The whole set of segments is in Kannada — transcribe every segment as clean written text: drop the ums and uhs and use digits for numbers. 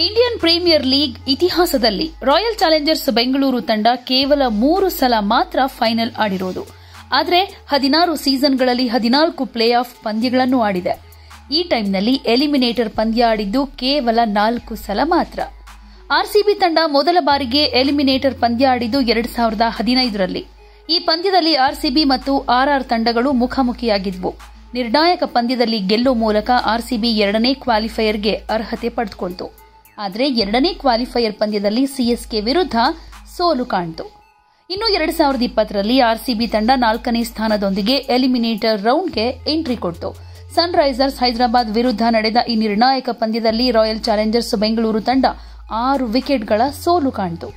ಇಂಡಿಯನ್ ಪ್ರೀಮಿಯರ್ ಲೀಗ್ ಇತಿಹಾಸದಲ್ಲಿ ರಾಯಲ್ ಚಾಲೆಂಜರ್ಸ್ ಬೆಂಗಳೂರು ತಂಡ ಕೇವಲ 3 ಸಲ ಮಾತ್ರ ಫೈನಲ್ ಆಡಿರೋದು. ಆದರೆ 16 ಸೀಸನ್ಗಳಲ್ಲಿ 14 ಪ್ಲೇ ಆಫ್ ಪಂದ್ಯಗಳನ್ನು ಆಡಿದೆ. ಈ ಟೈಮ್ನಲ್ಲಿ ಎಲಿಮಿನೇಟರ್ ಪಂದ್ಯ ಆಡಿದ್ದು ಕೇವಲ 4 ಸಲ ಮಾತ್ರ. ಆರ್ಸಿಬಿ ತಂಡ ಮೊದಲ ಬಾರಿಗೆ ಎಲಿಮಿನೇಟರ್ ಪಂದ್ಯ ಆಡಿದ್ದು 2015ರಲ್ಲಿ. ಈ ಪಂದ್ಯದಲ್ಲಿ ಆರ್ಸಿಬಿ ಮತ್ತು ಆರ್ಆರ್ ತಂಡಗಳು ಮುಖಾಮುಖಿಯಾಗಿದ್ವು. ನಿರ್ಣಾಯಕ ಪಂದ್ಯದಲ್ಲಿ ಗೆಲ್ಲುವ ಮೂಲಕ ಆರ್ಸಿಬಿ 2ನೇ ಕ್ವಾಲಿಫೈಯರ್ಗೆ ಅರ್ಹತೆ ಪಡೆದುಕೊಂಡಿತು. ಆದರೆ 2ನೇ ಕ್ವಾಲಿಫೈಯರ್ ಪಂದ್ಯದಲ್ಲಿ ಸಿಎಸ್ಕೆ ವಿರುದ್ಧ ಸೋಲು ಕಾಣಿತು. ಇನ್ನು 2020ರಲ್ಲಿ ಆರ್ಸಿಬಿ ತಂಡ 4ನೇ ಸ್ಥಾನದೊಂದಿಗೆ ಎಲಿಮಿನೇಟರ್ ರೌಂಡ್ಗೆ ಎಂಟ್ರಿ ಕೊಟ್ಟಿತು. ಸನ್ ರೈಸರ್ಸ್ ಹೈದರಾಬಾದ್ ವಿರುದ್ಧ ನಡೆದ ಈ ನಿರ್ಣಾಯಕ ಪಂದ್ಯದಲ್ಲಿ ರಾಯಲ್ ಚಾಲೆಂಜರ್ಸ್ ಬೆಂಗಳೂರು ತಂಡ 6 ವಿಕೆಟ್ಗಳ ಸೋಲು ಕಾಣಿತು.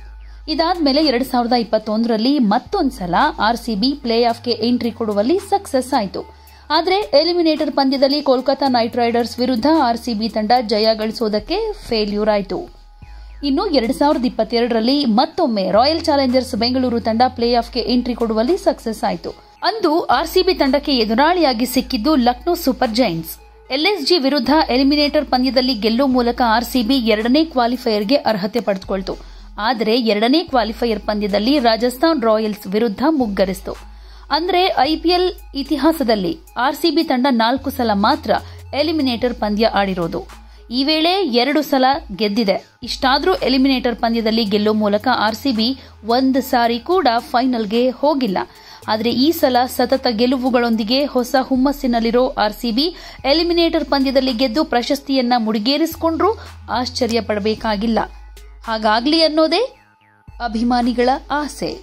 ಇದಾದ್ಮೇಲೆ 2021ರಲ್ಲಿ ಮತ್ತೊಂದು ಸಲ ಆರ್ಸಿಬಿ ಪ್ಲೇ ಆಫ್ಗೆ ಎಂಟ್ರಿ ಕೊಡುವಲ್ಲಿ ಸಕ್ಸಸ್ ಆಯಿತು. ಆದರೆ ಎಲಿಮಿನೇಟರ್ ಪಂದ್ಯದಲ್ಲಿ ಕೋಲ್ಕತಾ ನೈಟ್ ರೈಡರ್ಸ್ ವಿರುದ್ಧ ಆರ್ಸಿಬಿ ತಂಡ ಜಯ ಗಳಿಸೋದಕ್ಕೆ ಫೇಲ್ಯೂರ್ ಆಯಿತು. ಇನ್ನು 2022ರಲ್ಲಿ ಮತ್ತೊಮ್ಮೆ ರಾಯಲ್ ಚಾಲೆಂಜರ್ಸ್ ಬೆಂಗಳೂರು ತಂಡ ಪ್ಲೇ ಆಫ್ಗೆ ಎಂಟ್ರಿ ಕೊಡುವಲ್ಲಿ ಸಕ್ಸಸ್ ಆಯಿತು. ಅಂದು ಆರ್ಸಿಬಿ ತಂಡಕ್ಕೆ ಎದುರಾಳಿಯಾಗಿ ಸಿಕ್ಕಿದ್ದು ಲಕ್ನೋ ಸೂಪರ್ ಜೈಂಟ್ಸ್. ಎಲ್ಎಸ್ಜಿ ವಿರುದ್ಧ ಎಲಿಮಿನೇಟರ್ ಪಂದ್ಯದಲ್ಲಿ ಗೆಲ್ಲುವ ಮೂಲಕ ಆರ್ಸಿಬಿ 2ನೇ ಕ್ವಾಲಿಫೈಯರ್ಗೆ ಅರ್ಹತೆ ಪಡೆದುಕೊಂಡಿತು. ಆದರೆ 2ನೇ ಕ್ವಾಲಿಫೈಯರ್ ಪಂದ್ಯದಲ್ಲಿ ರಾಜಸ್ಥಾನ್ ರಾಯಲ್ಸ್ ವಿರುದ್ಧ ಮುಗ್ಗರಿಸಿತು. ಅಂದರೆ ಐಪಿಎಲ್ ಇತಿಹಾಸದಲ್ಲಿ ಆರ್ಸಿಬಿ ತಂಡ 4 ಸಲ ಮಾತ್ರ ಎಲಿಮಿನೇಟರ್ ಪಂದ್ಯ ಆಡಿರೋದು. ಈ ವೇಳೆ 2 ಸಲ ಗೆದ್ದಿದೆ. ಇಷ್ಟಾದರೂ ಎಲಿಮಿನೇಟರ್ ಪಂದ್ಯದಲ್ಲಿ ಗೆಲ್ಲುವ ಮೂಲಕ ಆರ್ಸಿಬಿ 1 ಸಾರಿ ಕೂಡ ಫೈನಲ್ಗೆ ಹೋಗಿಲ್ಲ. ಆದರೆ ಈ ಸಲ ಸತತ ಗೆಲುವುಗಳೊಂದಿಗೆ ಹೊಸ ಹುಮ್ಮಸ್ಸಿನಲ್ಲಿರೋ ಆರ್ಸಿಬಿ ಎಲಿಮಿನೇಟರ್ ಪಂದ್ಯದಲ್ಲಿ ಗೆದ್ದು ಪ್ರಶಸ್ತಿಯನ್ನ ಮುಡಿಗೇರಿಸಿಕೊಂಡ್ರೂ ಆಶ್ಚರ್ಯ ಪಡಬೇಕಾಗಿಲ್ಲ. ಹಾಗಾಗ್ಲಿ ಅನ್ನೋದೇ ಅಭಿಮಾನಿಗಳ ಆಸೆ.